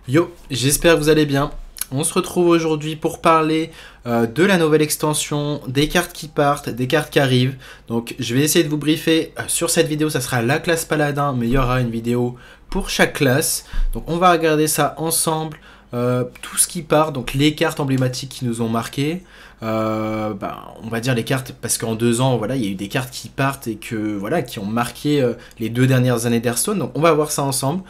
Yo, j'espère que vous allez bien. On se retrouve aujourd'hui pour parler de la nouvelle extension, des cartes qui partent, des cartes qui arrivent. Donc je vais essayer de vous briefer sur cette vidéo, ça sera la classe paladin, mais il y aura une vidéo pour chaque classe. Donc on va regarder ça ensemble, tout ce qui part, donc les cartes emblématiques qui nous ont marqué. On va dire les cartes, parce qu'en 2 ans, voilà, il y a eu des cartes qui partent et que, voilà, qui ont marqué les 2 dernières années d'Hearthstone. Donc on va voir ça ensemble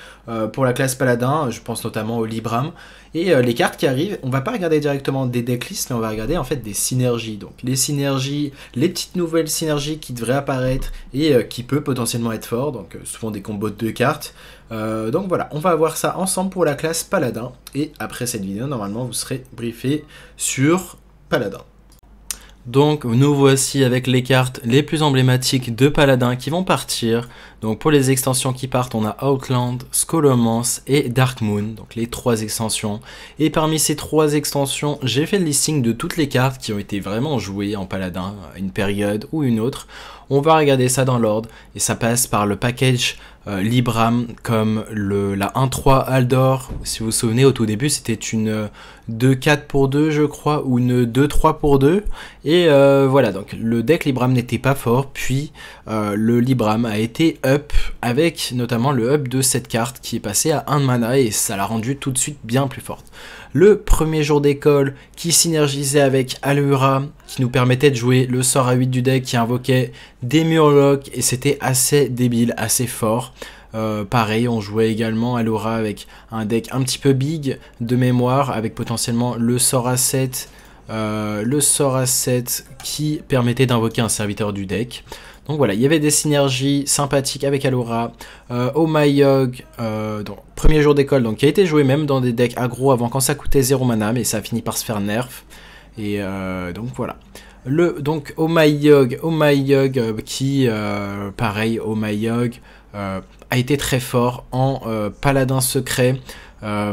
pour la classe paladin, je pense notamment au Libram. Et les cartes qui arrivent, on va pas regarder directement des decklists, mais on va regarder en fait des synergies. Donc les synergies, les petites nouvelles synergies qui devraient apparaître et qui peuvent potentiellement être forts, donc souvent des combos de 2 cartes. Donc voilà, on va voir ça ensemble pour la classe paladin. Et après cette vidéo, normalement, vous serez briefé sur Paladin. Donc nous voici avec les cartes les plus emblématiques de Paladin qui vont partir. Donc pour les extensions qui partent, on a Outland, Scholomance et Dark Moon, donc les 3 extensions. Et parmi ces 3 extensions, j'ai fait le listing de toutes les cartes qui ont été vraiment jouées en Paladin à une période ou une autre. On va regarder ça dans l'ordre et ça passe par le package Libram comme la 1-3 Aldor. Si vous vous souvenez, au tout début c'était une 2-4 pour 2 je crois, ou une 2-3 pour 2. Et voilà, donc le deck Libram n'était pas fort, puis le Libram a été up avec notamment le up de cette carte qui est passée à 1 mana et ça l'a rendu tout de suite bien plus forte. Le premier jour d'école qui synergisait avec Alura, qui nous permettait de jouer le sort à 8 du deck qui invoquait des Murlocs et c'était assez débile, assez fort. Pareil, on jouait également Alura avec un deck un petit peu big de mémoire, avec potentiellement le sort à 7, qui permettait d'invoquer un serviteur du deck. Donc voilà, il y avait des synergies sympathiques avec Alura. Oh My Yog, donc, premier jour d'école, donc qui a été joué même dans des decks aggro avant quand ça coûtait 0 mana, mais ça a fini par se faire nerf. Et donc voilà. Donc Oh My Yog, qui, pareil, Oh My Yog a été très fort en paladin secret. Ça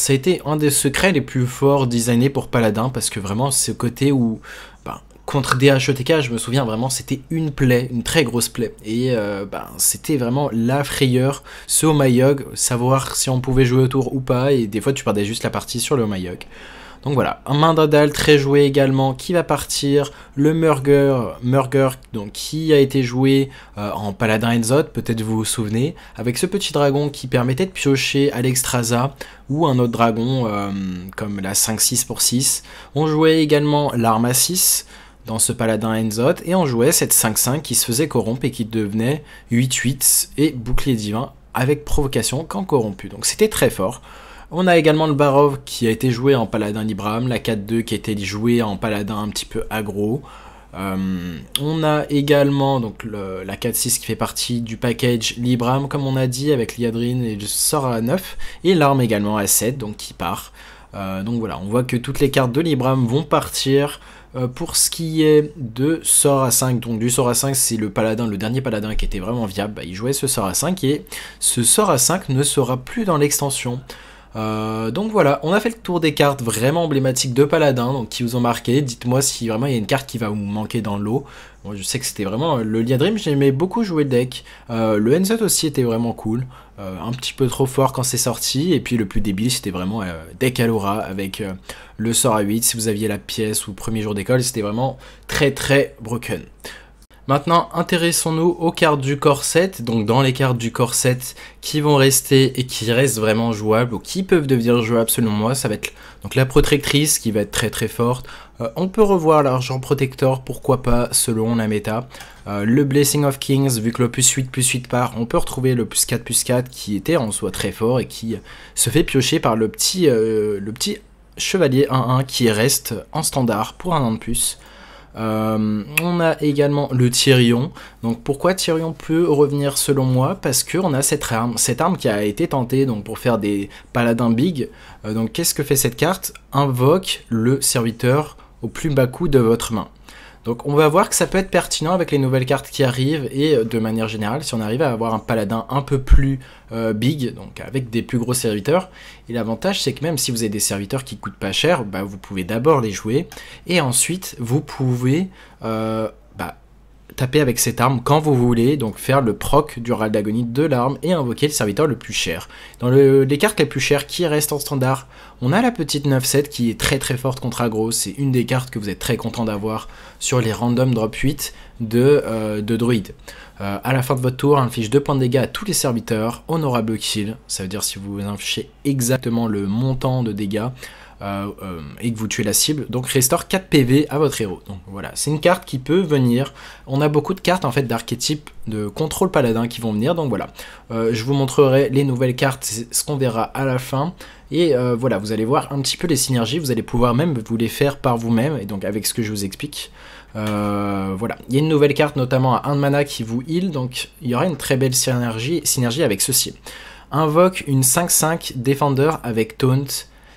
a été un des secrets les plus forts designés pour paladin, parce que vraiment ce côté où contre DHETK, je me souviens vraiment, c'était une plaie, une très grosse plaie. Et c'était vraiment la frayeur, ce Oh My Yog, savoir si on pouvait jouer autour ou pas, et des fois tu perdais juste la partie sur le Oh My Yog. Donc voilà, un Mandadal très joué également qui va partir, le Murger donc, qui a été joué en Paladin Enzot, peut-être vous vous souvenez, avec ce petit dragon qui permettait de piocher Alexstrasza ou un autre dragon comme la 5-6 pour 6. On jouait également l'arme à 6 dans ce Paladin Enzot, et on jouait cette 5-5 qui se faisait corrompre et qui devenait 8-8 et bouclier divin avec provocation quand corrompu. Donc c'était très fort. On a également le Barov qui a été joué en Paladin Libram, la 4-2 qui a été jouée en Paladin un petit peu aggro. On a également donc la 4-6 qui fait partie du package Libram, comme on a dit, avec Liadrin et le sort à 9, et l'arme également à 7, donc qui part. Donc voilà, on voit que toutes les cartes de Libram vont partir. Pour ce qui est de sort à 5, donc du sort à 5, c'est le paladin, le dernier paladin qui était vraiment viable, il jouait ce sort à 5, et ce sort à 5 ne sera plus dans l'extension. Donc voilà, on a fait le tour des cartes vraiment emblématiques de Paladin, donc qui vous ont marqué. Dites-moi si vraiment il y a une carte qui va vous manquer dans l'eau. Moi je sais que c'était vraiment le Liadrim, j'aimais beaucoup jouer le deck. Le Enzot aussi était vraiment cool, un petit peu trop fort quand c'est sorti. Et puis le plus débile c'était vraiment deck Alura avec le sort à 8. Si vous aviez la pièce ou premier jour d'école, c'était vraiment très très broken. Maintenant, intéressons-nous aux cartes du corset, donc dans les cartes du corset qui vont rester et qui restent vraiment jouables, ou qui peuvent devenir jouables selon moi, ça va être donc la protectrice qui va être très très forte. On peut revoir l'argent protector, pourquoi pas, selon la méta. Le Blessing of Kings, vu que le +8/+8 part, on peut retrouver le +4/4 qui était en soi très fort et qui se fait piocher par le petit chevalier 1-1 qui reste en standard pour 1 an de plus. On a également le Tyrion. Donc pourquoi Tyrion peut revenir selon moi? Parce qu'on a cette arme qui a été tentée donc, pour faire des paladins big. Donc qu'est-ce que fait cette carte? Invoque le serviteur au plus bas coût de votre main. Donc on va voir que ça peut être pertinent avec les nouvelles cartes qui arrivent, et de manière générale, si on arrive à avoir un paladin un peu plus big, donc avec des plus gros serviteurs, et l'avantage c'est que même si vous avez des serviteurs qui coûtent pas cher, vous pouvez d'abord les jouer, et ensuite vous pouvez taper avec cette arme quand vous voulez, donc faire le proc du râle d'agonie de l'arme et invoquer le serviteur le plus cher. Dans les cartes les plus chères qui restent en standard, on a la petite 9-7 qui est très forte contre aggro, c'est une des cartes que vous êtes très content d'avoir sur les random drop 8 de druide. À la fin de votre tour, inflige 2 points de dégâts à tous les serviteurs, honorable kill, ça veut dire si vous infligez exactement le montant de dégâts, et que vous tuez la cible, donc restaure 4 PV à votre héros. Donc voilà, c'est une carte qui peut venir. On a beaucoup de cartes en fait d'archétypes de contrôle paladin qui vont venir, donc voilà. Je vous montrerai les nouvelles cartes, c'est ce qu'on verra à la fin. Et voilà, vous allez voir un petit peu les synergies, vous allez pouvoir même vous les faire par vous-même, et donc avec ce que je vous explique. Voilà, il y a une nouvelle carte notamment à 1 de mana qui vous heal, donc il y aura une très belle synergie avec ceci. Invoque une 5-5 Defender avec Taunt.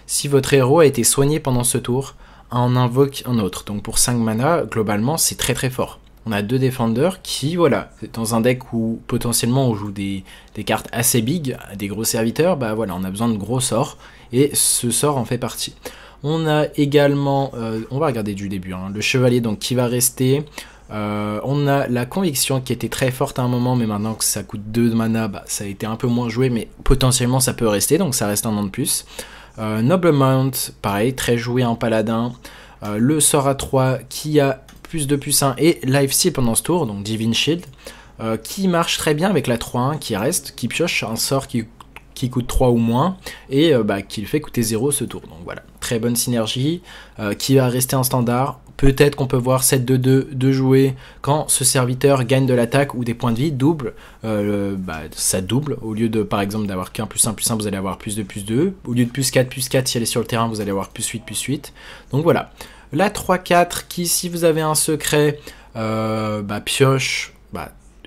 Si votre héros a été soigné pendant ce tour, en invoque un autre. Donc pour 5 mana, globalement, c'est très fort. On a 2 Defenders qui, voilà, dans un deck où potentiellement on joue des cartes assez big, des gros serviteurs, bah voilà, on a besoin de gros sorts, et ce sort en fait partie. On a également, on va regarder du début, hein, le chevalier donc qui va rester. On a la conviction qui était très forte à un moment, mais maintenant que ça coûte 2 de mana, bah, ça a été un peu moins joué, mais potentiellement ça peut rester, donc ça reste un an de plus. Noble Mount, pareil, très joué en paladin. Le sort à 3 qui a plus de +1 et Life Steal pendant ce tour, donc Divine Shield, qui marche très bien avec la 3-1 qui reste, qui pioche un sort qui coûte 3 ou moins, et qui le fait coûter 0 ce tour. Donc voilà, très bonne synergie, qui va rester en standard. Peut-être qu'on peut voir 7-2-2 de jouer quand ce serviteur gagne de l'attaque ou des points de vie, double, ça double, au lieu de par exemple d'avoir qu'un +1/+1, vous allez avoir plus de +2, au lieu de +4/+4, si elle est sur le terrain, vous allez avoir +8/8, donc voilà. La 3-4 qui, si vous avez un secret, pioche,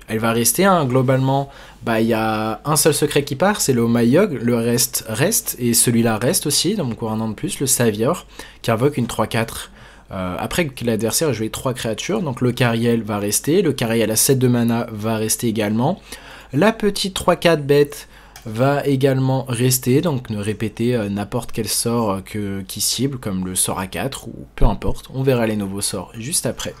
elle va rester, hein, globalement, il y a un seul secret qui part, c'est le Oh My Yogg, le reste reste, et celui-là reste aussi, donc encore un an de plus, le Savior, qui invoque une 3-4, après que l'adversaire a joué 3 créatures, donc le Cariel va rester, le Cariel à 7 de mana va rester également, la petite 3-4 bête va également rester, donc ne répéter n'importe quel sort qui cible, comme le sort à 4, ou peu importe, on verra les nouveaux sorts juste après.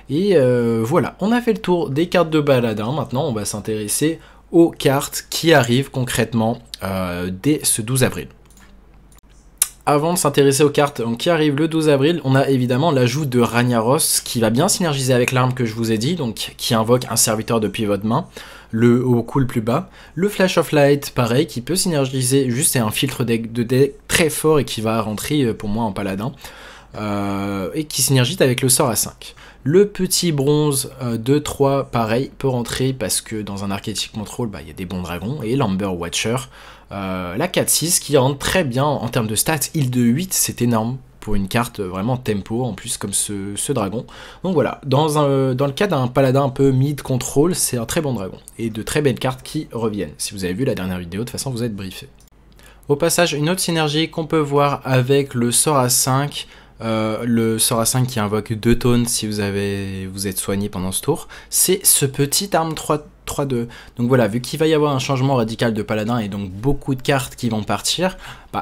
Et voilà, on a fait le tour des cartes de paladin, maintenant on va s'intéresser aux cartes qui arrivent concrètement dès ce 12 avril. Avant de s'intéresser aux cartes qui arrivent le 12 avril, on a évidemment l'ajout de Ragnaros qui va bien synergiser avec l'arme que je vous ai dit, donc qui invoque un serviteur depuis votre main, au coût le plus bas. Le Flash of Light, pareil, qui peut synergiser, juste c'est un filtre de deck très fort et qui va rentrer pour moi en paladin, et qui synergise avec le sort à 5. Le petit bronze 2-3, pareil, peut rentrer parce que dans un archétype contrôle, il y a des bons dragons, et l'Amber Watcher. La 4-6 qui rentre très bien en termes de stats, heal de 8, c'est énorme pour une carte vraiment tempo, en plus comme ce dragon. Donc voilà, dans le cas d'un paladin un peu mid-control, c'est un très bon dragon, et de très belles cartes qui reviennent. Si vous avez vu la dernière vidéo, de toute façon vous êtes briefé. Au passage, une autre synergie qu'on peut voir avec le sort à 5, le sort à 5 qui invoque 2 taunts si vous êtes soigné pendant ce tour, c'est ce petit arme 3-2. Donc voilà, vu qu'il va y avoir un changement radical de paladin et donc beaucoup de cartes qui vont partir,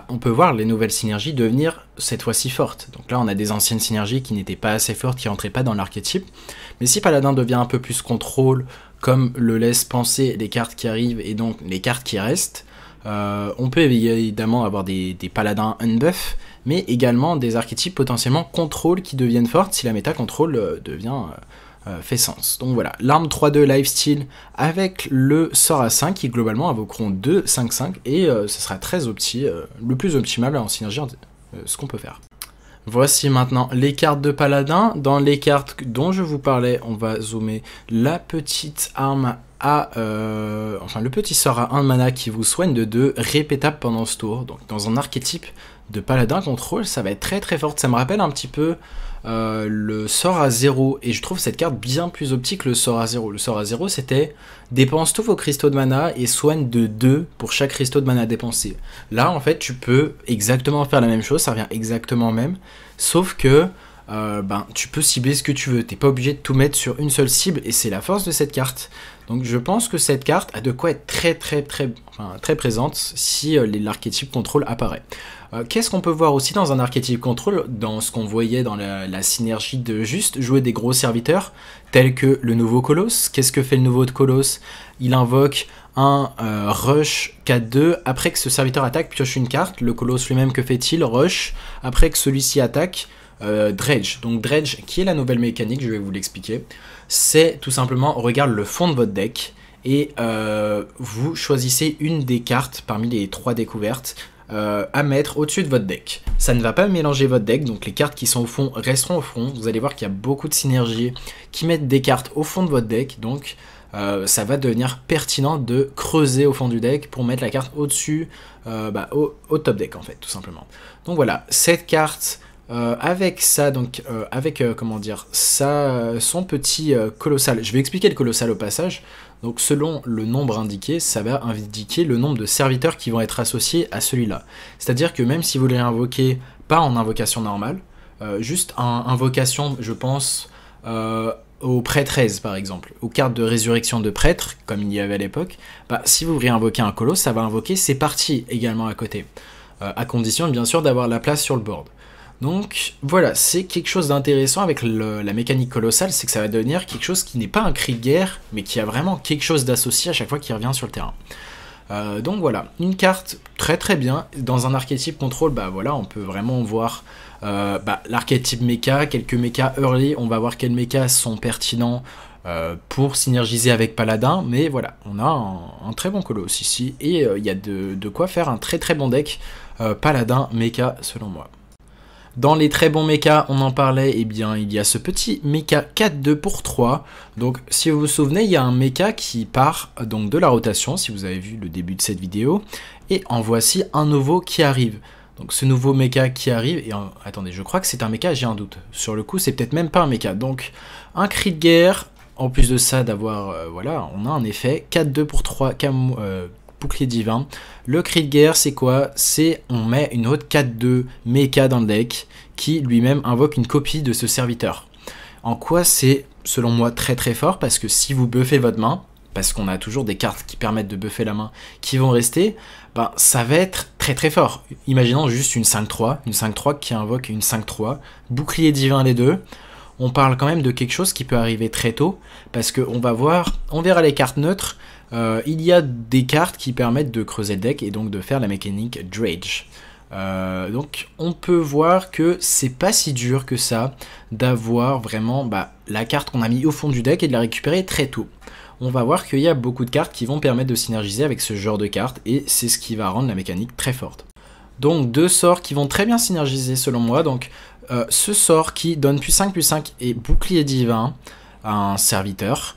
on peut voir les nouvelles synergies devenir cette fois-ci fortes. Donc là on a des anciennes synergies qui n'étaient pas assez fortes, qui rentraient pas dans l'archétype. Mais si paladin devient un peu plus contrôle, comme le laissent penser les cartes qui arrivent et donc les cartes qui restent, on peut évidemment avoir des paladins unbuff, mais également des archétypes potentiellement contrôle qui deviennent fortes si la méta contrôle fait sens. Donc voilà, l'arme 3-2 lifesteal avec le sort à 5 qui globalement invoqueront 2 5-5 et ce sera très le plus optimal en synergie, ce qu'on peut faire. Voici maintenant les cartes de paladin. Dans les cartes dont je vous parlais, on va zoomer la petite arme le petit sort à 1 de mana qui vous soigne de 2 répétables pendant ce tour. Donc dans un archétype de paladin contrôle, ça va être très forte. Ça me rappelle un petit peu le sort à 0, et je trouve cette carte bien plus optique que le sort à 0. Le sort à 0 c'était dépense tous vos cristaux de mana et soigne de 2 pour chaque cristaux de mana dépensé. Là en fait tu peux exactement faire la même chose, ça revient exactement même, sauf que tu peux cibler ce que tu veux, t'es pas obligé de tout mettre sur une seule cible, et c'est la force de cette carte. Donc je pense que cette carte a de quoi être très présente si l'archétype contrôle apparaît. Qu'est-ce qu'on peut voir aussi dans un archétype contrôle, dans ce qu'on voyait dans la synergie de juste jouer des gros serviteurs, tels que le nouveau Colosse. Qu'est-ce que fait le nouveau de Colosse? Il invoque un rush 4-2, après que ce serviteur attaque, pioche une carte. Le Colosse lui-même, que fait-il? Rush, après que celui-ci attaque, Dredge. Donc Dredge, qui est la nouvelle mécanique, je vais vous l'expliquer. C'est tout simplement, on regarde le fond de votre deck, et vous choisissez une des cartes parmi les 3 découvertes, à mettre au-dessus de votre deck. Ça ne va pas mélanger votre deck, donc les cartes qui sont au fond resteront au fond. Vous allez voir qu'il y a beaucoup de synergies qui mettent des cartes au fond de votre deck, donc ça va devenir pertinent de creuser au fond du deck pour mettre la carte au-dessus, au top deck en fait, tout simplement. Donc voilà, cette carte avec ça, donc comment dire, ça, son petit colossal. Je vais expliquer le colossal au passage. Donc selon le nombre indiqué, ça va indiquer le nombre de serviteurs qui vont être associés à celui-là. C'est-à-dire que même si vous voulez invoquer, pas en invocation normale, juste en invocation, je pense, aux prêtresses par exemple, aux cartes de résurrection de prêtres, comme il y avait à l'époque, si vous réinvoquez un colosse, ça va invoquer ses parties également à côté. À condition bien sûr d'avoir la place sur le board. Donc voilà, c'est quelque chose d'intéressant avec la mécanique colossale, c'est que ça va devenir quelque chose qui n'est pas un cri de guerre, mais qui a vraiment quelque chose d'associé à chaque fois qu'il revient sur le terrain. Donc voilà, une carte très bien. Dans un archétype contrôle, voilà, on peut vraiment voir l'archétype mecha, quelques mechas early, on va voir quels mechas sont pertinents pour synergiser avec Paladin, mais voilà, on a un très bon colosse ici, et il y a de quoi faire un très bon deck Paladin mecha selon moi. Dans les très bons mechas, on en parlait, eh bien, il y a ce petit mecha 4-2 pour 3. Donc, si vous vous souvenez, il y a un mecha qui part donc de la rotation, si vous avez vu le début de cette vidéo. Et en voici un nouveau qui arrive. Donc, ce nouveau mecha qui arrive, et attendez, je crois que c'est un mecha, j'ai un doute. Sur le coup, c'est peut-être même pas un mecha. Donc, un cri de guerre, en plus de ça, d'avoir, voilà, on a un effet 4-2 pour 3, bouclier divin. Le cri de guerre, c'est quoi? C'est on met une autre 4-2 mecha dans le deck qui lui-même invoque une copie de ce serviteur. En quoi c'est, selon moi, très fort? Parce que si vous buffez votre main, parce qu'on a toujours des cartes qui permettent de buffer la main qui vont rester, ça va être très fort. Imaginons juste une 5-3 qui invoque une 5-3, bouclier divin les deux. On parle quand même de quelque chose qui peut arriver très tôt, parce qu'on va voir, on verra les cartes neutres. Il y a des cartes qui permettent de creuser le deck et donc de faire la mécanique Dredge. Donc on peut voir que c'est pas si dur que ça d'avoir vraiment la carte qu'on a mis au fond du deck et de la récupérer très tôt. On va voir qu'il y a beaucoup de cartes qui vont permettre de synergiser avec ce genre de cartes, et c'est ce qui va rendre la mécanique très forte. Donc 2 sorts qui vont très bien synergiser selon moi. Donc ce sort qui donne +5/+5 et bouclier divin à un serviteur,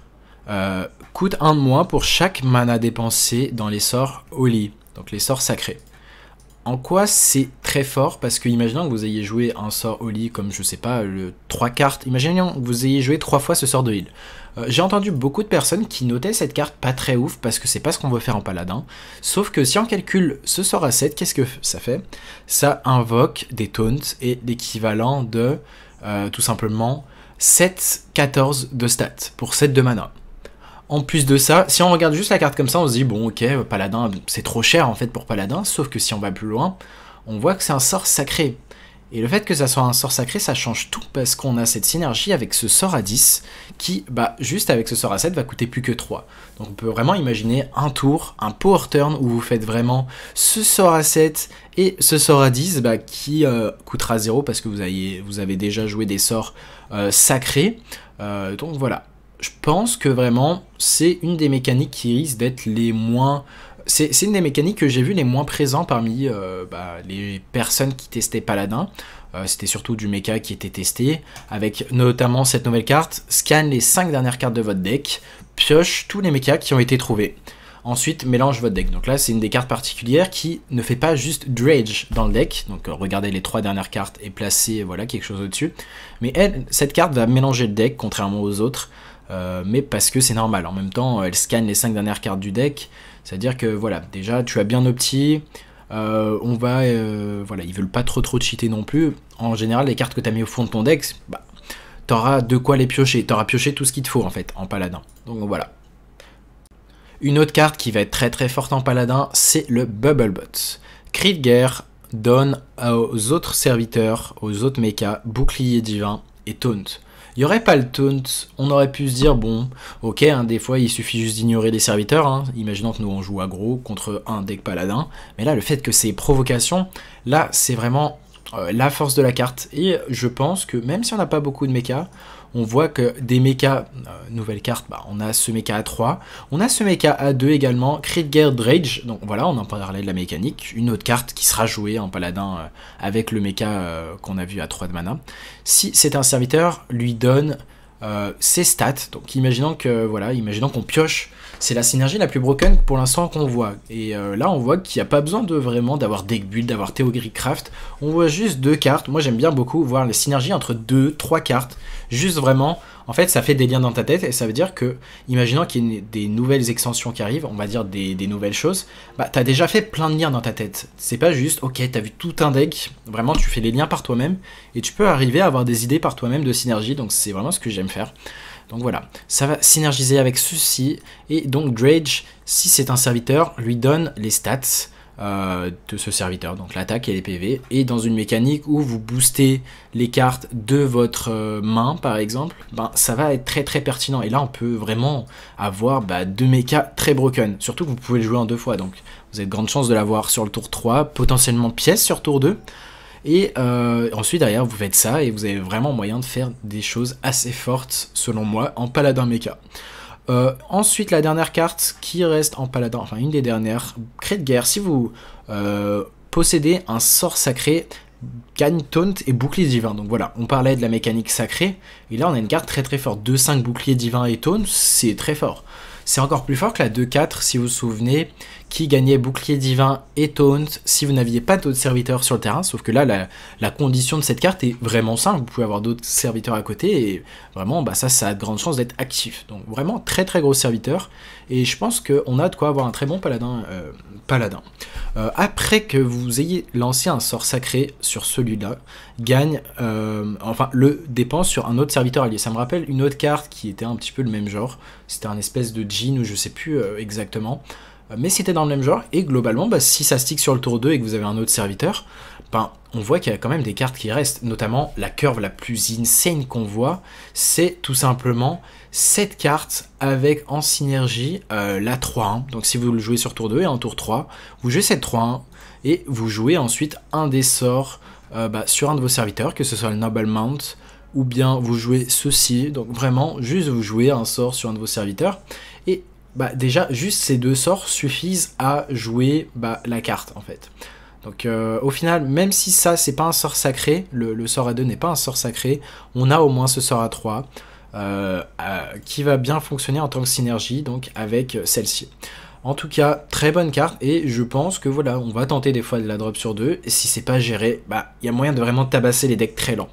coûte 1 de moins pour chaque mana dépensé dans les sorts Holy, donc les sorts sacrés. En quoi c'est très fort? Parce que imaginons que vous ayez joué un sort Holy comme, je sais pas, 3 cartes, imaginons que vous ayez joué 3 fois ce sort de heal. J'ai entendu beaucoup de personnes qui notaient cette carte pas très ouf parce que c'est pas ce qu'on veut faire en paladin. Sauf que si on calcule ce sort à 7, qu'est-ce que ça fait? Ça invoque des taunts et l'équivalent de tout simplement 7-14 de stats pour 7 de mana. En plus de ça, si on regarde juste la carte comme ça, on se dit bon ok, paladin c'est trop cher en fait pour paladin, sauf que si on va plus loin, on voit que c'est un sort sacré. Et le fait que ça soit un sort sacré, ça change tout parce qu'on a cette synergie avec ce sort à 10 qui, juste avec ce sort à 7, va coûter plus que 3. Donc on peut vraiment imaginer un tour, un power turn où vous faites vraiment ce sort à 7 et ce sort à 10 qui coûtera 0 parce que vous avez déjà joué des sorts sacrés. Donc voilà. Je pense que vraiment, c'est une des mécaniques qui risque d'être les moins... C'est une des mécaniques que j'ai vu les moins présents parmi les personnes qui testaient Paladin. C'était surtout du mecha qui était testé, avec notamment cette nouvelle carte. Scanne les 5 dernières cartes de votre deck, pioche tous les mechas qui ont été trouvés. Ensuite, mélange votre deck. Donc là, c'est une des cartes particulières qui ne fait pas juste Dredge dans le deck. Donc regardez les 3 dernières cartes et placez quelque chose au-dessus. Mais cette carte va mélanger le deck, contrairement aux autres. Mais parce que c'est normal. En même temps, elle scanne les 5 dernières cartes du deck. C'est-à-dire que voilà, déjà tu as bien opti. Ils veulent pas trop cheater non plus. En général, les cartes que tu as mis au fond de ton deck, t'auras de quoi les piocher. T'auras pioché tout ce qu'il te faut en fait en paladin. Donc voilà. Une autre carte qui va être très très forte en paladin, c'est le Bubblebot. Cri de guerre donne aux autres serviteurs, aux autres mechas, bouclier divin et taunt. Il n'y aurait pas le taunt, on aurait pu se dire, bon, ok, hein, des fois il suffit juste d'ignorer les serviteurs, hein. Imaginons que nous on joue aggro contre un deck paladin, mais là le fait que c'est provocation, là c'est vraiment la force de la carte, et je pense que même si on n'a pas beaucoup de mechas, on voit que des mechas, nouvelle carte, bah, on a ce mecha à 3, on a ce mecha à 2 également, Cri de guerre Rage, donc voilà, on en parlait de la mécanique, une autre carte qui sera jouée en paladin avec le mecha qu'on a vu à 3 de mana. Si c'est un serviteur, lui donne ses stats, donc imaginons que voilà, imaginons qu'on pioche, c'est la synergie la plus broken pour l'instant qu'on voit, et là on voit qu'il n'y a pas besoin de vraiment d'avoir deck build, d'avoir Theorycraft, on voit juste 2 cartes. Moi j'aime bien beaucoup voir les synergies entre 2-3 cartes, juste vraiment, en fait ça fait des liens dans ta tête, et ça veut dire que, imaginons qu'il y ait des nouvelles extensions qui arrivent, on va dire des nouvelles choses, bah t'as déjà fait plein de liens dans ta tête, c'est pas juste, ok, t'as vu tout un deck, vraiment tu fais les liens par toi-même, et tu peux arriver à avoir des idées par toi-même de synergie, donc c'est vraiment ce que j'aime faire. Donc voilà, ça va synergiser avec ceci, et donc Drage, si c'est un serviteur, lui donne les stats de ce serviteur, donc l'attaque et les PV, et dans une mécanique où vous boostez les cartes de votre main par exemple, ben, ça va être très très pertinent, et là on peut vraiment avoir deux mechas très broken, surtout que vous pouvez le jouer en 2 fois, donc vous avez de grandes chances de l'avoir sur le tour 3, potentiellement pièce sur tour 2, et ensuite derrière vous faites ça et vous avez vraiment moyen de faire des choses assez fortes selon moi en paladin mecha. Ensuite la dernière carte qui reste en paladin, enfin une des dernières, Cri de guerre, si vous possédez un sort sacré, gagne taunt et bouclier divin. Donc voilà, on parlait de la mécanique sacrée, et là on a une carte très très forte, 2-5 bouclier divin et taunt, c'est très fort. C'est encore plus fort que la 2-4 si vous vous souvenez, qui gagnait bouclier divin et taunt si vous n'aviez pas d'autres serviteurs sur le terrain, sauf que là la condition de cette carte est vraiment simple, vous pouvez avoir d'autres serviteurs à côté, et vraiment ça a de grandes chances d'être actif. Donc vraiment très très gros serviteur, et je pense qu'on a de quoi avoir un très bon paladin. Après que vous ayez lancé un sort sacré sur celui-là, gagne, le dépense sur un autre serviteur allié. Ça me rappelle une autre carte qui était un petit peu le même genre, c'était un espèce de djinn ou je sais plus exactement, mais c'était dans le même genre, et globalement, si ça stick sur le tour 2 et que vous avez un autre serviteur, on voit qu'il y a quand même des cartes qui restent, notamment la curve la plus insane qu'on voit, c'est tout simplement cette carte avec en synergie la 3-1, donc si vous le jouez sur tour 2 et en tour 3, vous jouez cette 3-1, et vous jouez ensuite un des sorts sur un de vos serviteurs, que ce soit le Noble Mount, ou bien vous jouez ceci, donc vraiment, juste vous jouez un sort sur un de vos serviteurs, et déjà, juste ces 2 sorts suffisent à jouer la carte, en fait. Donc, au final, même si ça, c'est pas un sort sacré, le sort à 2 n'est pas un sort sacré, on a au moins ce sort à 3, qui va bien fonctionner en tant que synergie, donc, avec celle-ci. En tout cas, très bonne carte, et je pense que, voilà, on va tenter des fois de la drop sur 2, et si c'est pas géré, il y a moyen de vraiment tabasser les decks très lents.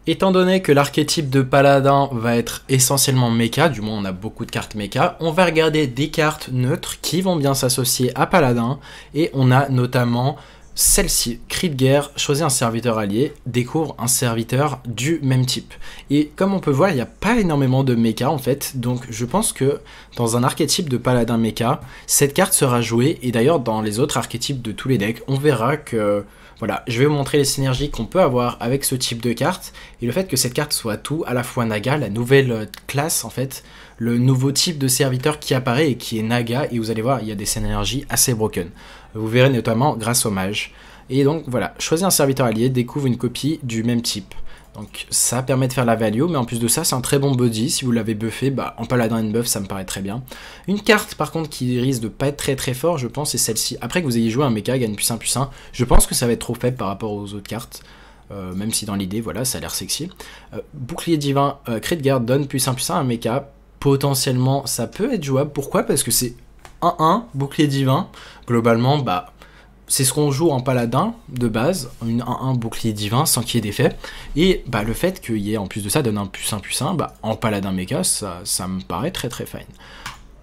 Étant donné que l'archétype de paladin va être essentiellement mecha, du moins on a beaucoup de cartes mecha, on va regarder des cartes neutres qui vont bien s'associer à paladin, et on a notamment celle-ci, Cri de guerre, choisis un serviteur allié, découvre un serviteur du même type. Et comme on peut voir, il n'y a pas énormément de mecha en fait, donc je pense que dans un archétype de paladin mecha, cette carte sera jouée, et d'ailleurs dans les autres archétypes de tous les decks, on verra que... Voilà, je vais vous montrer les synergies qu'on peut avoir avec ce type de carte, et le fait que cette carte soit tout, à la fois Naga, la nouvelle classe en fait, le nouveau type de serviteur qui apparaît et qui est Naga, et vous allez voir, il y a des synergies assez broken. Vous verrez notamment grâce au mage. Et donc voilà, choisis un serviteur allié, découvre une copie du même type. Donc ça permet de faire la value, mais en plus de ça, c'est un très bon body. Si vous l'avez buffé, en paladin and buff, ça me paraît très bien. Une carte par contre qui risque de pas être très très fort, je pense, c'est celle-ci. Après que vous ayez joué un mecha, gagne +1/+1, je pense que ça va être trop faible par rapport aux autres cartes. Même si dans l'idée, voilà, ça a l'air sexy. Bouclier divin, Cri de guerre donne +1/+1 à un mecha. Potentiellement, ça peut être jouable. Pourquoi? Parce que c'est 1-1, bouclier divin. Globalement, c'est ce qu'on joue en paladin de base, une 1-1 bouclier divin sans qu'il y ait d'effet. Et le fait qu'il y ait en plus de ça donne un +1/+1, en paladin mecha, ça me paraît très très fine.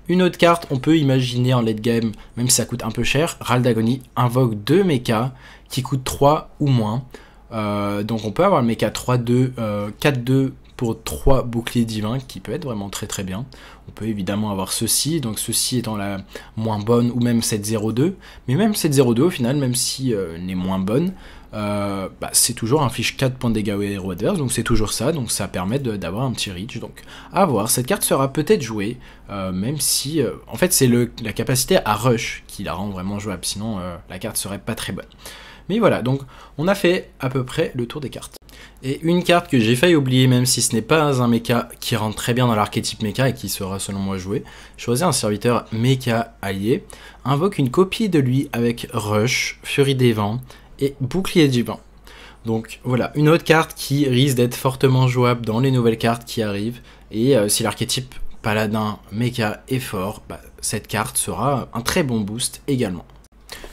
Une autre carte, on peut imaginer en late game, même si ça coûte un peu cher, Râle d'Agonie invoque 2 mechas qui coûtent 3 ou moins. Donc on peut avoir le mecha 3-2, 4-2 pour 3 boucliers divins qui peut être vraiment très très bien. On peut évidemment avoir ceci, donc ceci étant la moins bonne, ou même cette 0-2, mais même cette 0-2 au final, même si elle est moins bonne, c'est toujours un fiche 4 points de dégâts au héros adverse, donc c'est toujours ça, donc ça permet d'avoir un petit reach, donc à voir. Cette carte sera peut-être jouée, même si, en fait c'est la capacité à rush qui la rend vraiment jouable, sinon la carte serait pas très bonne. Mais voilà, donc on a fait à peu près le tour des cartes. Et une carte que j'ai failli oublier, même si ce n'est pas un mecha qui rentre très bien dans l'archétype mecha et qui sera selon moi joué, choisir un serviteur mecha allié, invoque une copie de lui avec Rush, Furie des Vents et Bouclier divin. Donc voilà, une autre carte qui risque d'être fortement jouable dans les nouvelles cartes qui arrivent, et si l'archétype paladin mecha est fort, cette carte sera un très bon boost également.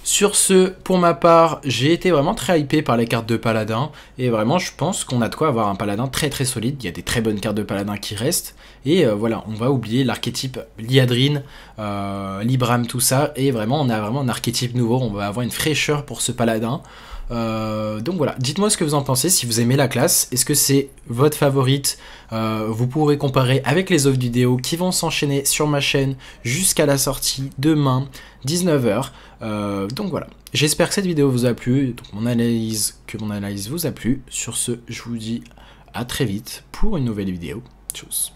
Sur ce, pour ma part, j'ai été vraiment très hypé par les cartes de paladin, et vraiment je pense qu'on a de quoi avoir un paladin très très solide. Il y a des très bonnes cartes de paladin qui restent, et voilà, on va oublier l'archétype Liadrine, Libram, tout ça, et vraiment on a vraiment un archétype nouveau, on va avoir une fraîcheur pour ce paladin. Donc voilà, dites-moi ce que vous en pensez, si vous aimez la classe, est-ce que c'est votre favorite? Vous pourrez comparer avec les autres vidéos qui vont s'enchaîner sur ma chaîne jusqu'à la sortie demain 19 h. Donc voilà, j'espère que cette vidéo vous a plu, donc mon analyse vous a plu. Sur ce, je vous dis à très vite pour une nouvelle vidéo. Tchuss.